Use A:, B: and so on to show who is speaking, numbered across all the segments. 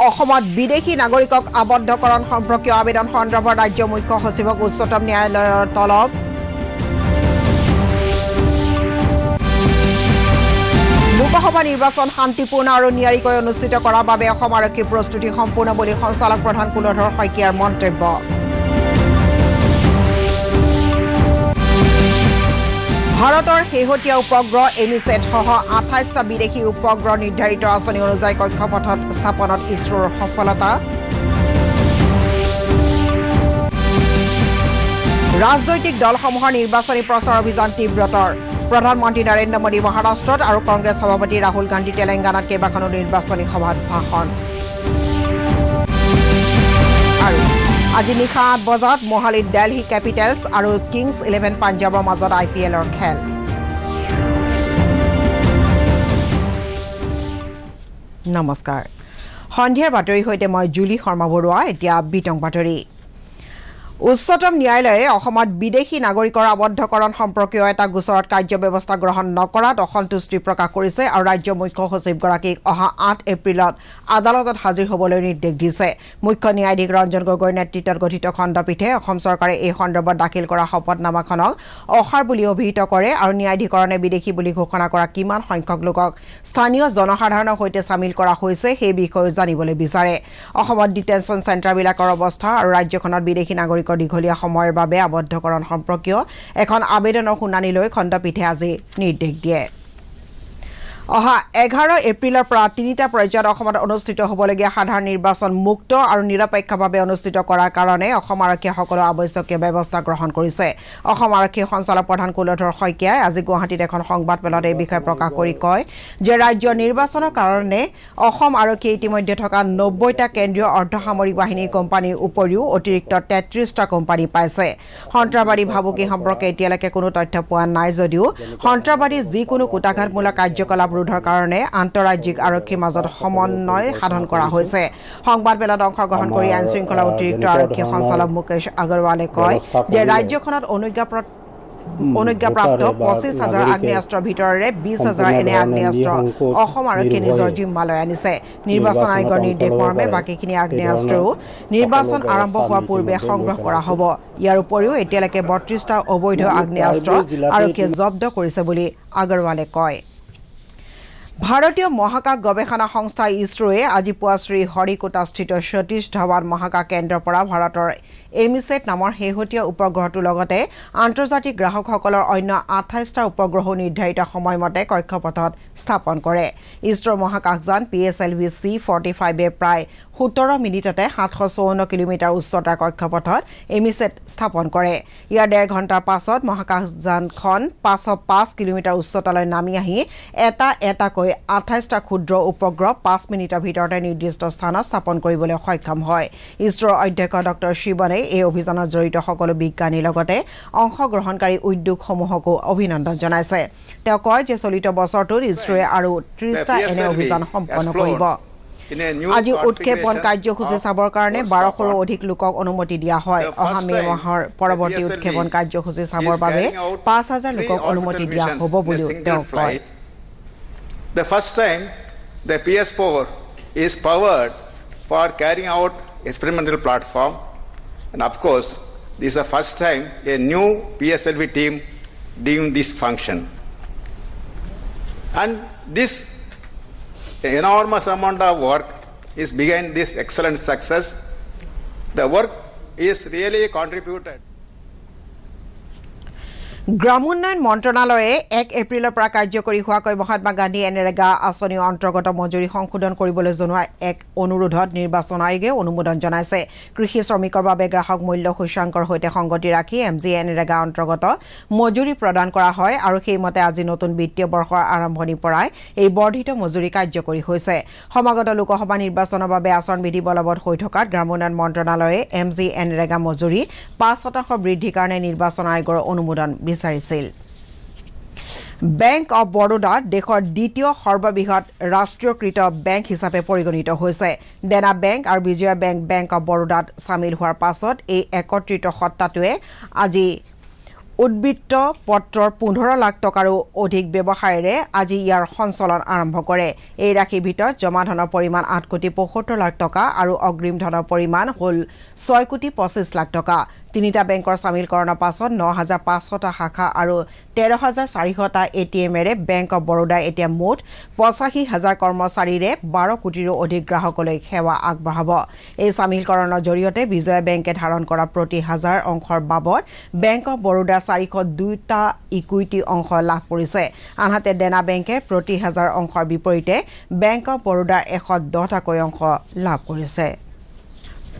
A: অসমত বিদেশী নাগৰিকক আবদ্ধকৰণ সম্পৰ্কীয় আবেদন সন্দৰ্ভত ৰাজ্য মুখ্য সচিবক উচ্চতম ন্যায়ালয়ৰ তলব লোকসভা নিৰ্বাচন শান্তিপূৰ্ণ আৰু নিয়াৰিকৈ অনুষ্ঠিত কৰাৰ বাবে অসম আৰক্ষীৰ প্ৰস্তুতি সম্পূৰ্ণ বুলি সঞ্চালক প্ৰধান কুলধৰ শইকীয়াৰ মন্তব্য ভাৰতৰ শেহতীয়া উপগ্ৰহ এমিছেট সহ ২৮টা বিদেশী উপগ্ৰহ নিৰ্ধাৰিত আঁচনি অনুযায়ী কক্ষপথত স্থাপনত ইছৰোৰ সফলতা ৰাজনৈতিক দলসমূহৰ নিৰ্বাচনী প্ৰচাৰ অভিযান তীব্ৰতৰ প্ৰধানমন্ত্ৰী নৰেন্দ্ৰ মোদী মহাৰাষ্ট্ৰত আৰু কংগ্ৰেছ সভাপতি ৰাহুল গান্ধী তেলেংগানাত কেইবাখনো নিৰ্বাচনী সভাত ভাষণ আৰু আজি নিশা ৮ বজাত মোহালিত দিল্লী কেপিটেলছ আৰু কিংছ 11 পাঞ্জাবৰ মাজত IPLৰ খেল নমস্কাৰ সন্ধিয়াৰ বাতৰি হৈতে মই জুলি শৰ্মা বৰুৱা এতিয়া বিতং বাতৰি উচ্চতম ন্যায়ালয়ে অসমত বিদেশী নাগৰিকৰ আবদ্ধকৰণ সম্পৰ্কীয় এটা গোচৰত কাৰ্যব্যৱস্থা গ্ৰহণ নকৰাত অসন্তুষ্টি প্ৰকাশ কৰিছে আৰু ৰাজ্য মুখ্য সচিবগৰাকীক অহা ৮ এপ্ৰিলত আদালতত হাজিৰ হ'বলৈ নিৰ্দেশ দিছে মুখ্য ন্যায়াধীশ ৰঞ্জন গগৈৰ নেতৃত্বত গঠিত খণ্ডপীঠে অসম চৰকাৰে এই সন্দৰ্ভত দাখিল কৰা শপতনামাখনক অসাৰ বুলি অভিহিত কৰে আৰু ন্যায়াধীকৰণে বিদেশী বুলি ঘোষণা কৰা কিমান সংখ্যক লোকক স্থানীয় জনসাধাৰণৰ সৈতে সামিল কৰা হৈছে সেই বিষয়ে জানিবলৈ বিচাৰে অসমত ডিটেনশ্যন চেণ্টাৰবিলাকৰ অৱস্থা আৰু ৰাজ্যখনত বিদেশী নাগৰিকৰ দীঘলীয়া সময়ৰ বাবে আবদ্ধকৰণ সম্পৰ্কীয় এখন আবেদনৰ শুনানি লৈ খণ্ডপীঠে আজি নিৰ্দেশ দিয়ে অহা 11 এপ্ৰিলৰ পৰা 3টা পৰ্যায়ত অসমত অনুষ্ঠিত হ'বলগীয়া সাধাৰণ নিৰ্বাচন মুক্ত আৰু নিৰপেক্ষভাৱে অনুষ্ঠিত কৰাৰ কাৰণে অসম আৰক্ষীয়ে সকলো আৱশ্যকীয় ব্যৱস্থা গ্ৰহণ কৰিছে অসম আৰক্ষীৰ সঞ্চালক প্ৰধান কুলধৰ শইকীয়াই আজি গুৱাহাটীত এখন সংবাদমেলত এই বিষয়ে প্ৰকাশ কৰি কয় যে ৰাজ্যৰ নিৰ্বাচনৰ কাৰণে অসম আৰক্ষীয়ে ইতিমধ্যে থকা 90টা কেন্দ্ৰীয় অৰ্ধসামৰিক বাহিনীৰ কোম্পানীৰ উপৰিও অতিৰিক্ত 33টা কোম্পানী পাইছে সন্ত্ৰাসবাদী ভাবুকি সম্পৰ্কে এতিয়ালৈকে কোনো তথ্য পোৱা নাই যদিও সন্ত্ৰাসবাদী যিকোনো কুটাঘাতমূলক কাৰ্যকলাপ ৰোধৰ কাৰণে আন্তঃৰাজ্যিক আৰক্ষীৰ মাজত সমন্বয় সাধন কৰা হৈছে সংবাদমেলত অংশগ্ৰহণ কৰি আইন শৃংখলা অতিৰিক্ত আৰক্ষী সঞ্চালক মুকেশ আগৰৱালে কয় যে ৰাজ্যখনত অনুজ্ঞাপ্ৰাপ্ত ২৫,০০০ আগ্নেয়াস্ত্ৰৰ ভিতৰৰে ২০,০০০ এনে আগ্নেয়াস্ত্ৰ অসম আৰক্ষীয়ে নিজৰ জিম্মালৈ আনিছে নিৰ্বাচন আয়োগৰ নিৰ্দেশ মৰ্মে বাকীখিনি আগ্নেয়াস্ত্ৰও নিৰ্বাচন আৰম্ভ হোৱাৰ পূৰ্বে সংগ্ৰহ কৰা হ'ব ইয়াৰ উপৰিও এতিয়ালৈকে ৩২টা অবৈধ আগ্নেয়াস্ত্ৰ আৰক্ষীয়ে জব্দ কৰিছে বুলি আগৰৱালে কয় ভাৰতীয় মহাকাশ গৱেষণা সংস্থা ইছৰোৱে আজি পুৱা শ্ৰী হৰিকোটাস্থিত সতীশ ধাৱান মহাকাশ কেন্দ্ৰৰ পৰা ভাৰতৰ এমিছেট নামৰ শেহতীয়া উপগ্ৰহটোৰ লগতে আন্তৰ্জাতিক গ্ৰাহকসকলৰ অন্য ২৮টা উপগ্ৰহ নিৰ্ধাৰিত সময়মতে কক্ষপথত স্থাপন কৰে ইছৰোৰ মহাকাশযান PSLV-C45 প্ৰায় 17 মিনিটতে 754 কিলোমিটাৰ উচ্চতাৰ কক্ষপথত এমিছেট স্থাপন কৰে ইয়াৰ 1.5 ঘণ্টাৰ পাছত মহাকাশযানখন 505 কিলোমিটাৰ উচ্চতালৈ নামি আহি এটাকৈ 28টা ক্ষুদ্ৰ উপগ্ৰহ 5 মিনিটৰ ভিতৰতে নিৰ্দিষ্ট স্থানত স্থাপন কৰিবলৈ সক্ষম হয় ইছৰোৰ অধ্যক্ষ ডক্টৰ শিৱনে এই অভিযানত জড়িত সকলো বিজ্ঞানীৰ লগতে অংশগ্ৰহণকাৰী উদ্যোগসমূহকো অভিনন্দন জনাইছে তেওঁ কয় যে চলিত বছৰটোত ইছৰোৱে আৰু 30টা এনে অভিযান সম্পন্ন কৰিব আজি উৎক্ষেপণ কাৰ্যসূচী চাবৰ কাৰণে 1200ৰো অধিক লোকক অনুমতি দিয়া হয় অহা মে মাহৰ পৰৱৰ্তী উৎক্ষেপণ কাৰ্যসূচী চাবৰ বাবে 5,000 লোকক অনুমতি দিয়া হ'ব বুলি তেওঁ কয়
B: The first time the PS4 is powered for carrying out experimental platform and of course this is the first time a new PSLV team doing this function and this enormous amount of work is behind this excellent success the work is really contributed
A: গ্ৰামোন্নয়ন মন্ত্ৰণালয়ে 1 এপ্ৰিলৰ পৰা কাৰ্যকৰী হোৱাকৈ Mahatma Gandhi NREGA আঁচনিৰ অন্তৰ্গত মজুৰি সংশোধন কৰিবলৈ জনোৱা এক অনুৰোধত নিৰ্বাচন আয়োগে অনুমোদন জনাইছে কৃষি শ্ৰমিকৰ বাবে গ্ৰাহক মূল্য সূচাংকৰ সৈতে সংগতি ৰাখি MG এনৰেগা অন্তৰ্গত মজুৰি প্ৰদান কৰা হয় আৰু সেইমতে আজি নতুন বিত্তীয় বৰ্ষৰ আৰম্ভণিৰ পৰাই এই বৰ্ধিত মজুৰি কাৰ্যকৰী হৈছে সমাগত লোকসভা নিৰ্বাচনৰ বাবে আচৰণ বিধি বলবৎ হৈ থকাত গ্ৰামোন্নয়ন মন্ত্ৰণালয়ে MG এনৰেগা মজুৰি 5% বৃদ্ধিৰ কাৰণে নিৰ্বাচন আয়োগৰ অনুমোদন বিচাৰিছিল বেংক অফ বৰোডা দেশৰ দ্বিতীয় সৰ্ববৃহৎ ৰাষ্ট্ৰীয়কৃত বেংক হিচাপে পৰিগণিত হৈছে দেনা বেংক আৰু বিজয়া বেংক অফ বৰোডাত সামিল হোৱাৰ পাছত এই একত্ৰিত সত্তাটোৱে আজি উদ্বৃত্ত পত্ৰৰ 15 লাখ টকাৰো অধিক ব্যৱসায়েৰে আজি ইয়াৰ সঞ্চালন আৰম্ভ কৰে এই ৰাশিৰ ভিতৰত জমা ধনৰ পৰিমাণ 8 কোটি 75 লাখ টকা আৰু অগ্ৰিম ধনৰ পৰিমাণ হ'ল 6 কোটি 25 লাখ টকা তিনিটা বেংকৰ সামিলকৰণৰ পাছত 9500টা শাখা আৰু 13400টা এটিএমেৰে বেংক অফ বৰোদাই এতিয়া মুঠ 85000 কৰ্মচাৰীৰে 12 কোটিৰো অধিক গ্ৰাহকলৈ সেৱা আগবঢ়াব এই সামিলকৰণৰ জৰিয়তে বিজয় বেংকে ধাৰণ কৰা প্ৰতি হাজাৰ অংশৰ বাবদ বেংক অফ বৰোদা 402টা ইকুইটি অংশ লাভ কৰিছে আনহাতে দেনা বেংকে প্ৰতি হাজাৰ অংশৰ বিপৰীতে বেংক অফ বৰোদাৰ 110টাকৈ অংশ লাভ কৰিছে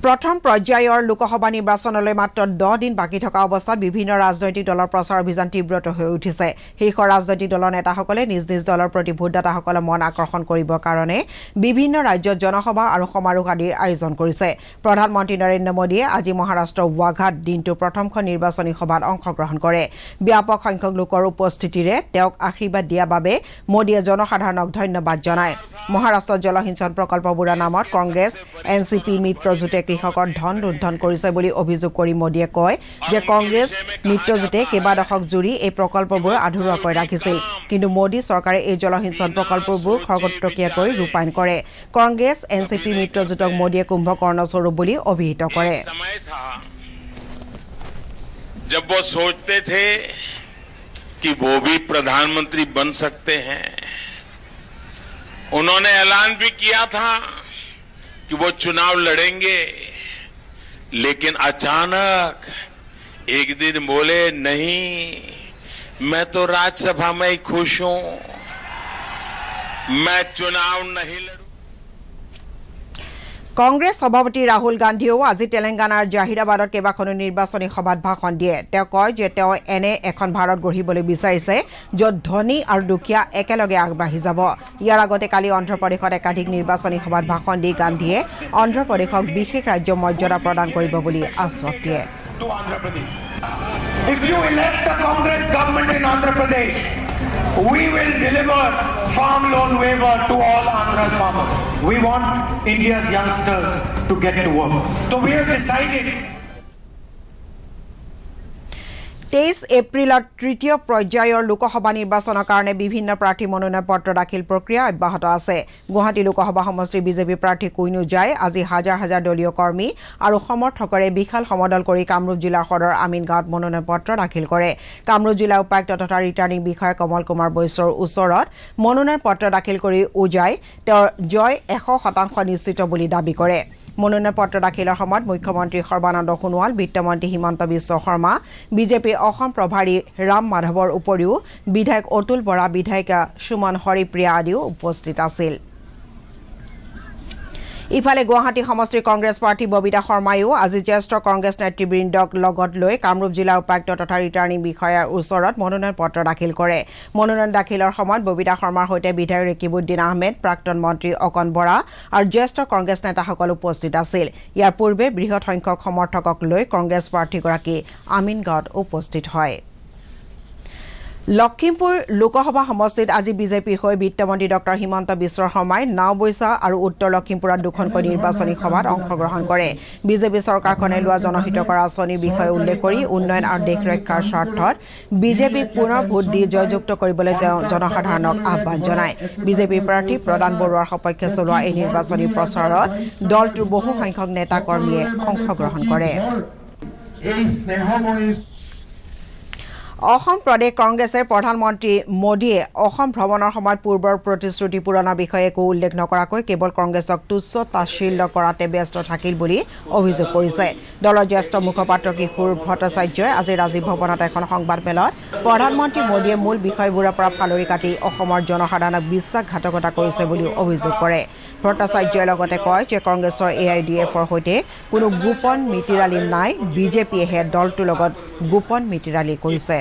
A: প্ৰথম পৰ্যায়ৰ লোকসভা নিৰ্বাচনলৈ মাত্ৰ 10 দিন বাকি থকা অৱস্থাত বিভিন্ন ৰাজনৈতিক দলৰ প্ৰচাৰ অভিযান তীব্ৰত হৈ উঠিছে শীৰ্ষ ৰাজনৈতিক দলৰ নেতাসকলে নিজ নিজ দলৰ প্ৰতি ভোটদাতাসকলৰ মন আকৰ্ষণ কৰিবৰ কাৰণে বিভিন্ন ৰাজ্যত জনসভা আৰু সমাৰোহ আদিৰ আয়োজন কৰিছে প্ৰধানমন্ত্ৰী নৰেন্দ্ৰ মোদীয়ে আজি মহাৰাষ্ট্ৰৰ ৱাঘাত দিনটোৰ প্ৰথমখন নিৰ্বাচনী সভাত অংশগ্ৰহণ কৰে ব্যাপক সংখ্যক লোকৰ উপস্থিতিৰে তেওঁক আশীৰ্বাদ দিয়াৰ বাবে মোদীয়ে জনসাধাৰণক ধন্যবাদ জনায় মহাৰাষ্ট্ৰৰ জলসিঞ্চন প্ৰকল্পবোৰৰ নামত কংগ্ৰেছ এনচিপি মিত্ৰজোঁটে কৃষকৰ ধন লুণ্ঠন কৰিছে বুলি অভিযোগ কৰি মোদীয়ে কয় যে কংগ্ৰেছ মিত্ৰজোঁটে কেইবা দশক জুৰি এই প্ৰকল্পবোৰ আধৰুৱাকৈ ৰাখিছিল কিন্তু মোদী চৰকাৰে এই জলসিঞ্চন প্ৰকল্পবোৰ খৰতকীয়াকৈ ৰূপায়ণ কৰে কংগ্ৰেছ এনচিপি মিত্ৰজোঁটক মোদীয়ে কুম্ভকৰ্ণ স্বৰূপ বুলি অভিহিত কৰে
C: जब वो सोचते थे कि वो भी प्रधानमंत्री बन सकते हैं उन्होंने ऐलान भी किया था कि वो चुनाव लड़ेंगे लेकिन अचानक एक दिन बोले नहीं मैं तो राज्यसभा में ही खुश हूं मैं चुनाव नहीं लड़ूं
A: কংগ্ৰেছ সভাপতি ৰাহুল গান্ধীও আজি তেলেংগানাৰ জাহিৰাবাদত কেইবাখনো নিৰ্বাচনী সভাত ভাষণ দিয়ে তেওঁ কয় যে তেওঁ এনে এখন ভাৰত গঢ়িবলৈ বিচাৰিছে য'ত ধনী আৰু দুখীয়া একেলগে আগবাঢ়ি যাব ইয়াৰ আগতে কালি অন্ধ্ৰপ্ৰদেশত একাধিক নিৰ্বাচনী সভাত ভাষণ দি গান্ধীয়ে অন্ধ্ৰপ্ৰদেশক বিশেষ ৰাজ্য মৰ্যাদা প্ৰদান কৰিব বুলি আশ্বাস দিয়ে
D: If you elect the Congress government in Andhra Pradesh, we will deliver farm loan waiver to all Andhra's farmers. We want India's youngsters to get to work. So we have decided
A: 23 এপ্ৰিলত তৃতীয় পৰ্যায়ৰ লোকসভা নিৰ্বাচনৰ কাৰণে বিভিন্ন প্ৰাৰ্থী মনোনয়ন পত্ৰ দাখিল প্ৰক্ৰিয়া অব্যাহত আছে গুৱাহাটী লোকসভা সমষ্টিৰ বিজেপি প্ৰাৰ্থী কুইনু জাই আজি হাজাৰ হাজাৰ দলীয় কৰ্মী আৰু সমৰ্থকৰে বিশাল সমদল কৰি কামৰূপ জিলাৰ সদৰ আমিনগাঁৱত মনোনয়ন পত্ৰ দাখিল কৰে কামৰূপ জিলা উপায়ুক্ত তথা ৰিটাৰ্নিং বিষয়া কমল কুমাৰ বৈশ্যৰ ওচৰত মনোনয়ন পত্ৰ দাখিল কৰি উজাই তেওঁৰ জয় 100% নিশ্চিত বুলি দাবী কৰে মনোনয়ন পত্ৰ দাখিলৰ সময়ত মুখ্যমন্ত্ৰী সৰ্বানন্দ সোণোৱাল বিত্তমন্ত্ৰী হিমন্ত বিশ্ব শৰ্মা বিজেপিৰ অসম প্ৰভাৰী ৰাম মাধৱৰ উপৰিও বিধায়ক অতুল বৰা বিধায়িকা সুমন হৰিপ্ৰিয়া আদিও উপস্থিত আছিল ইফালে গুৱাহাটী সমষ্টিৰ কংগ্ৰেছ প্ৰাৰ্থী ববিতা শৰ্মায়ো আজি জ্যেষ্ঠ কংগ্ৰেছ নেতৃবৃন্দক লগত লৈ কামৰূপ জিলা উপায়ুক্ত তথা ৰিটাৰ্নিং বিষয়াৰ ওচৰত মনোনয়ন পত্ৰ দাখিল কৰে মনোনয়ন দাখিলৰ সময়ত ববিতা শৰ্মাৰ সৈতে বিধায়ক ৰেকিবুদ্দিন আহমেদ প্ৰাক্তন মন্ত্ৰী অকন বৰা আৰু জ্যেষ্ঠ কংগ্ৰেছ নেতাসকল উপস্থিত আছিল ইয়াৰ পূৰ্বে বৃহৎ সংখ্যক সমৰ্থকক লৈ কংগ্ৰেছ প্ৰাৰ্থীগৰাকী আমিনগাঁৱত উপস্থিত হয় লখিমপুৰ লোকসভা সমষ্টিত আজি বিজেপিৰ হৈ বিত্তমন্ত্ৰী ডক্টৰ হিমন্ত বিশ্ব শৰ্মাই নাওবৈচা আৰু উত্তৰ লখিমপুৰত দুখনকৈ নিৰ্বাচনী সভাত অংশগ্ৰহণ কৰে বিজেপি চৰকাৰখনে লোৱা জনহিত কৰা আঁচনিৰ বিষয়ে উল্লেখ কৰি উন্নয়ন আৰু দেশ ৰক্ষাৰ স্বাৰ্থত বিজেপিক পুনৰ ভোট দি জয়যুক্ত কৰিবলৈ জনসাধাৰণক আহ্বান জনায় বিজেপিৰ প্ৰাৰ্থী প্ৰদান বৰুৱাৰ সপক্ষে চলোৱা এই নিৰ্বাচনী প্ৰচাৰত দলটোৰ বহু সংখ্যক নেতা কৰ্মীয়ে অংশগ্ৰহণ কৰে অসম প্ৰদেশ কংগ্ৰেছৰ প্ৰধানমন্ত্ৰী মোদীয়ে অসম ভ্ৰমণৰ সময়ত পূৰ্বৰ প্ৰতিশ্ৰুতি পূৰণৰ বিষয়ে একো উল্লেখ নকৰাকৈ কেৱল কংগ্ৰেছক তুচ্ছ তাচ্ছিল্য কৰাতে ব্যস্ত থাকিল বুলি অভিযোগ কৰিছে দলৰ জ্যেষ্ঠ মুখপাত্ৰ কিশোৰ ভট্টাচাৰ্যই আজি ৰাজীৱ ভৱনত এখন সংবাদমেলত প্ৰধানমন্ত্ৰী মোদীয়ে মূল বিষয়বোৰৰ পৰা ফালৰি কাটি অসমৰ জনসাধাৰণক বিশ্বাসঘাতকতা কৰিছে বুলি অভিযোগ কৰে ভট্টাচাৰ্যই লগতে কয় যে কংগ্ৰেছৰ AIDFৰ সৈতে কোনো গোপন মিতিৰালি নাই বিজেপিয়েহে দলটোৰ লগত গোপন মিতিৰালি কৰিছে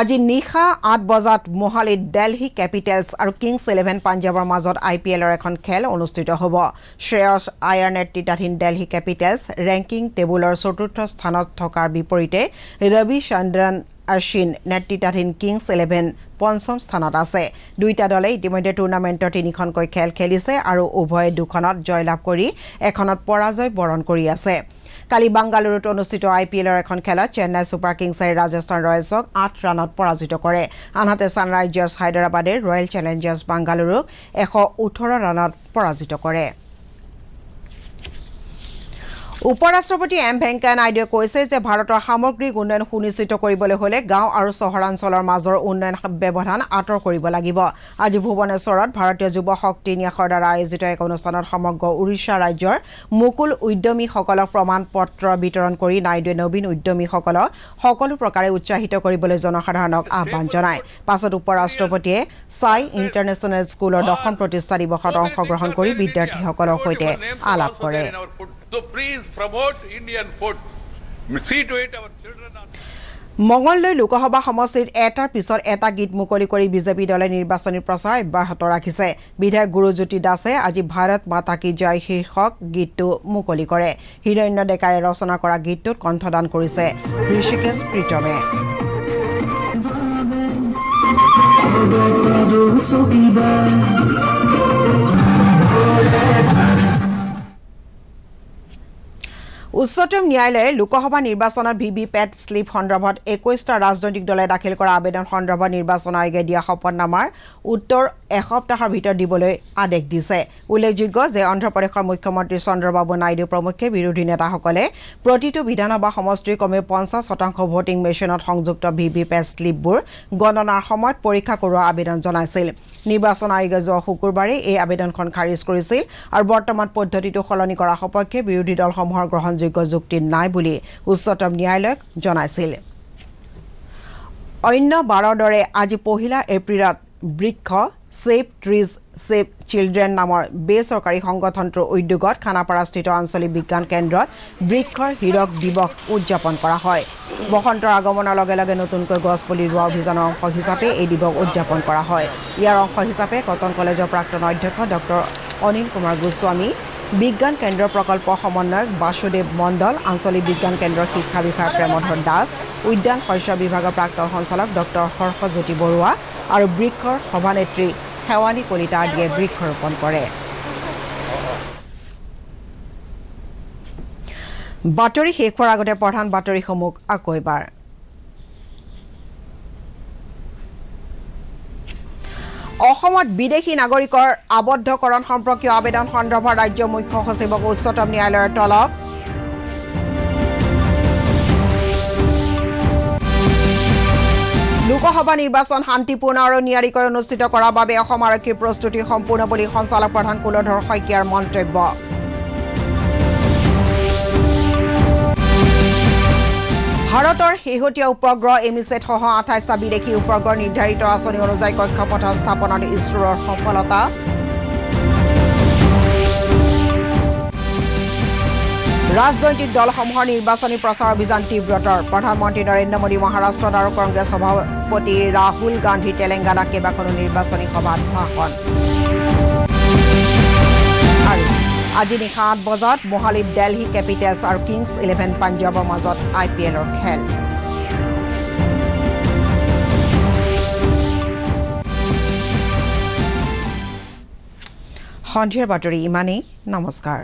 A: আজি নিশা 8 বজাত মোহালিত দিল্লী কেপিটেলছ আৰু কিংছ 11 পাঞ্জাবৰ মাজত IPLৰ এখন খেল অনুষ্ঠিত হ'ব শ্ৰেয়স আয়াৰ নেতৃত্বাধীন দিল্লী কেপিটেলছ ৰেংকিং টেবুলৰ চতুৰ্থ স্থানত থকাৰ বিপৰীতে ৰবি চন্দ্ৰন অশ্বিন নেতৃত্বাধীন কিংছ 11 পঞ্চম স্থানত আছে দুইটা দলে ইতিমধ্যে টুৰ্ণামেণ্টৰ 3খনকৈ খেল খেলিছে আৰু উভয়ে দুখনত জয়লাভ কৰি এখনত পৰাজয় বৰণ কৰি আছে কালি বাংগালুৰুত অনুষ্ঠিত আইপিএলৰ এখন খেলত চেন্নাই ছুপাৰ কিংছে ৰাজস্থান ৰয়েলছক 8 ৰানত পৰাজিত কৰে আনহাতে ছানৰাইজাৰ্ছ হায়দৰাবাদে ৰয়েল চেলেঞ্জাৰ্ছ বাংগালুৰুক 118 ৰানত পৰাজিত কৰে উপৰাষ্ট্ৰপতি এম ভেংকায়া নাইডুৱে কৈছে যে ভাৰতৰ সামগ্ৰিক উন্নয়ন সুনিশ্চিত কৰিবলৈ হলে গাঁও আৰু চহৰাঞ্চলৰ মাজৰ উন্নয়ন ব্যৱধান আঁতৰ কৰিব লাগিব আজি ভুৱনেশ্বৰত ভাৰতীয় যুৱ শক্তি ন্যাসৰ দ্বাৰা আয়োজিত এক অনুষ্ঠানত সমগ্ৰ উৰিষ্যা ৰাজ্যৰ মুকুল উদ্যমীসকলক প্ৰমাণ পত্ৰ বিতৰণ কৰি নাইডুৱে নবীন উদ্যমীসকলক সকলো প্ৰকাৰে উৎসাহিত কৰিবলৈ জনসাধাৰণক আহ্বান জনায় পাছত উপৰাষ্ট্ৰপতিয়ে সাই ইণ্টাৰনেশ্যনেল স্কুলৰ 10ম প্ৰতিষ্ঠা দিৱসত অংশগ্ৰহণ কৰি বিদ্যাৰ্থীসকলৰ সৈতে আলাপ কৰে
E: So please promote Indian food. See to it our children are...
A: Mangaldai Lok Sabha সমষ্টিত এটাৰ পিছত এটা গীত মুকলি কৰি বিজেপি দলে নিৰ্বাচনী প্ৰচাৰ অব্যাহত ৰাখিছে বিধায়ক গুৰুজ্যোতি দাসে আজি ভাৰত মাতা কি জয় শীৰ্ষক গীতটো মুকলি কৰে হিৰণ্য ডেকাই ৰচনা কৰা গীতটোত কণ্ঠদান কৰিছে ঋষিকেশ প্ৰীতমে উচ্চতম ন্যায়ালয়ে লোকসভা নিৰ্বাচনৰ ভিভিপেট স্লিপ সন্দৰ্ভত 21টা ৰাজনৈতিক দলে দাখিল কৰা আবেদন সন্দৰ্ভত নিৰ্বাচন আয়োগে দিয়া শপতনামাৰ উত্তৰ এসপ্তাহৰ ভিতৰত দিবলৈ আদেশ দিছে উল্লেখযোগ্য যে অন্ধ্ৰপ্ৰদেশৰ মুখ্যমন্ত্ৰী চন্দ্ৰবাবু নাইডু প্ৰমুখ্যে বিৰোধী নেতাসকলে প্ৰতিটো বিধানসভা সমষ্টিৰ কমেও 50% ভোটিং মেচিনত সংযুক্ত ভিভিপেট স্লিপবোৰ গণনাৰ সময়ত পৰীক্ষা কৰোৱাৰ আবেদন জনাইছিল নিৰ্বাচন আয়োগে যোৱা শুকুৰবাৰে এই আবেদনখন খাৰিজ কৰিছিল আৰু বৰ্তমান পদ্ধতিটো সলনি কৰাৰ সপক্ষে বিৰোধী দলসমূহৰ গ্ৰহণযোগ্য যুক্তি নাই বুলি উচ্চতম ন্যায়ালয়ক জনাইছিল অন্য 12 দৰে আজি 1 এপ্ৰিলত বৃক্ষ সেভ ট্ৰিজ সেভ চিলড্ৰেন নামৰ বেচৰকাৰী সংগঠনটোৰ উদ্যোগত খানাপাৰাস্থিত আঞ্চলিক বিজ্ঞান কেন্দ্ৰত বৃক্ষৰ হীৰক দিৱস উদযাপন কৰা হয় বসন্তৰ আগমনৰ লগে লগে নতুনকৈ গছ পুলি ৰোৱা অভিযানৰ অংশ হিচাপে এই দিৱস উদযাপন কৰা হয় ইয়াৰ অংশ হিচাপে কটন কলেজৰ প্ৰাক্তন অধ্যক্ষ ডক্টৰ অনিল কুমাৰ গোস্বামী বিজ্ঞান কেন্দ্ৰৰ প্ৰকল্প সমন্বয়ক বাসুদেৱ মণ্ডল আঞ্চলিক বিজ্ঞান কেন্দ্ৰৰ শিক্ষা বিষয়া প্ৰেমধৰ দাস উদ্যান শস্য বিভাগৰ প্ৰাক্তন সঞ্চালক ডক্টৰ হৰ্ষজ্যোতি বৰুৱা আৰু বৃক্ষৰ সভানেত্ৰী শেৱালী কলিতা আদিয়ে বৃক্ষৰোপণ কৰে বাতৰি শেষ হোৱাৰ আগতে প্ৰধান বাতৰিসমূহ আকৌ এবাৰ অসমত বিদেশী নাগৰিকৰ আবদ্ধকৰণ সম্পৰ্কীয় আবেদন সন্দৰ্ভত ৰাজ্য মুখ্য সচিবক উচ্চতম ন্যায়ালয়ৰ তলব লোকসভা নিৰ্বাচন শান্তিপূৰ্ণ আৰু নিয়াৰিকৈ অনুষ্ঠিত কৰাৰ বাবে অসম আৰক্ষীৰ প্ৰস্তুতি সম্পূৰ্ণ বুলি সঞ্চালক প্ৰধান কুলধৰ শইকীয়াৰ মন্তব্য ভাৰতৰ শেহতীয়া উপগ্ৰহ এমিছেট সহ 28টা বিদেশী উপগ্ৰহ নিৰ্ধাৰিত আঁচনি অনুযায়ী কক্ষপথ স্থাপনত ইছৰোৰ সফলতা ৰাজনৈতিক দলসমূহৰ নিৰ্বাচনী প্ৰচাৰ অভিযান তীব্ৰতৰ প্ৰধানমন্ত্ৰী নৰেন্দ্ৰ মোদী মহাৰাষ্ট্ৰত আৰু কংগ্ৰেছ সভাপতি ৰাহুল গান্ধী তেলেংগানাত কেইবাখনো নিৰ্বাচনী সভাত ভাষণ আজি নিশা 8 বজাত মোহালিত দিল্লী কেপিটেলছ আৰু কিংছ 11 পাঞ্জাবৰ মাজত আইপিএলৰ খেল সন্ধিয়াৰ বাতৰি ইমানেই নমস্কাৰ